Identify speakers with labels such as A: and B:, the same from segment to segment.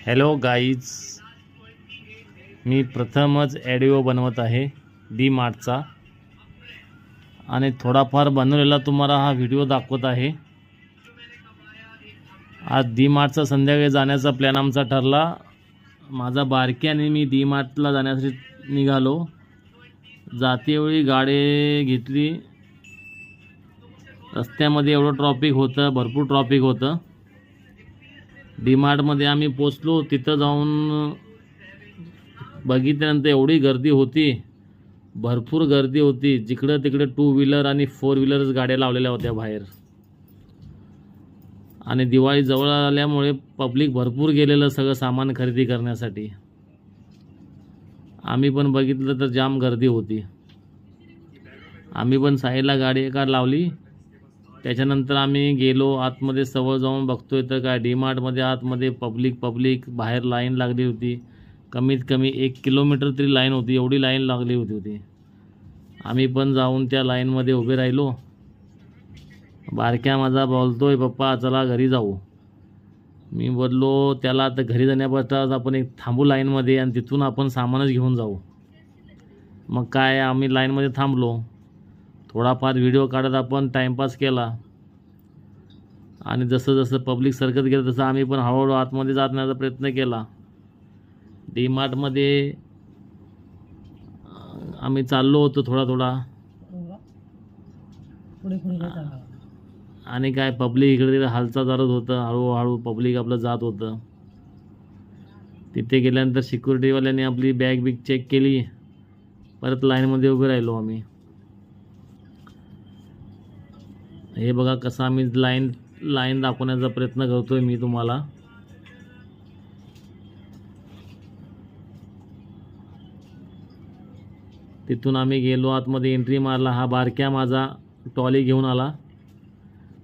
A: Hello guys, मी प्रथमच audio बनवत आहे डी मार्टचा आणि थोडाफार बनवलेला तुम्हाला हा व्हिडिओ दाखवत आहे। आज डी मार्टचा संध्याकाळी जाण्याचा प्लॅन आमचा ठरला। माझा बारक्याने मी डी मार्टला जाण्यासाठी निघालो। जातेवेळी गाडी घेतली। रस्त्यामध्ये एवढं ट्रॅफिक होतं, भरपूर ट्रॅफिक होतं। डी मार्टमध्ये आम्ही पोचलो। तिथं जाऊन बघितल्यानंतर एवढी गर्दी होती, भरपूर गर्दी होती। जिकडं तिकडे 2 व्हीलर आणि 4 व्हीलर्स गाड्या लावलेल्या होत्या बाहेर। आणि दिवाळी जवळ आल्यामुळे पब्लिक भरपूर गेलेलं सगळं सामान खरेदी करण्यासाठी। आम्ही पण बघितलं तर जाम गर्दी होती। आम्ही पण साईडला गाडी एका लावली। त्याच्यानंतर आम्ही गेलो आतमध्ये। सवळ जाऊन बघतोय तर काय डी मार्टमध्ये आतमध्ये पब्लिक बाहेर लाईन लागली होती। कमीत कमी 1 किलोमीटर तरी लाईन होती, एवढी लाईन लागली होती। आम्ही पण जाऊन त्या लाईनमध्ये उभे राहिलो। बारक्या माझा बोलतोय, पप्पा चला घरी जाऊ। मी बोललो त्याला आता घरी जाण्यापासून आपण एक थांबू लाईनमध्ये आणि तिथून आपण सामानच घेऊन जाऊ। मग काय आम्ही लाईनमध्ये थांबलो। थोडाफार व्हिडिओ काढत आपण टाईमपास केला आणि जसं जसं पब्लिक सरकत गेलं तसं आम्ही पण हळूहळू आतमध्ये जाण्याचा प्रयत्न केला। डी मार्टमध्ये आम्ही चाललो होतो थोडा आणि काय पब्लिक इकडे तिकडे हालचाल करत होतं। हळूहळू पब्लिक आपलं जात होतं। तिथे गेल्यानंतर सिक्युरिटीवाल्याने आपली बॅग चेक केली। परत लाईनमध्ये उभे राहिलो आम्ही। हे बघा कसं आम्ही लाईन दाखवण्याचा प्रयत्न करतोय मी तुम्हाला। तिथून आम्ही गेलो आतमध्ये, एंट्री मारला। हा बारक्या माझा ट्रॉली घेऊन आला।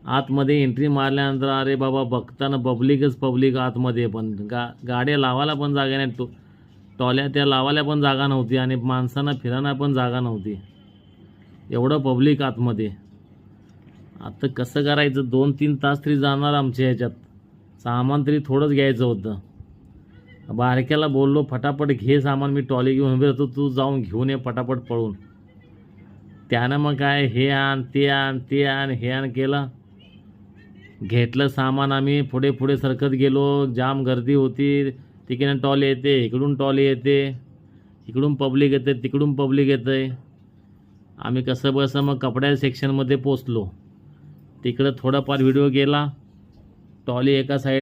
A: आतमध्ये एंट्री मारल्यानंतर अरे बाबा बघताना पब्लिक आतमध्ये पण गाड्या लावायला पण जागा नाही, ट्रॉल्या त्या लावायला पण जागा नव्हती आणि माणसांना फिरायला पण जागा नव्हती। एवढं पब्लिक आतमध्ये। आता कसं करायचं, 2-3 तास तरी जाणार आमच्या ह्याच्यात। सामान तरी थोडंच घ्यायचं होतं। बारक्याला बोललो फटाफट घे सामान, मी ट्रॉली घेऊन उभे राहतो, तू जाऊन घेऊन ये फटाफट पळून। त्यानं मग काय हे आण ते आण हे आण केलं। घेतलं सामान। आम्ही पुढे सरकत गेलो। जाम गर्दी होती। तिकडून ट्रॉली येते, इकडून ट्रॉली येते, इकडून पब्लिक येते, तिकडून पब्लिक येते। आम्ही कसं बसं मग कपड्या सेक्शनमध्ये पोचलो। तिकडं थोडाफार व्हिडिओ गेला। ट्रॉली एका साईड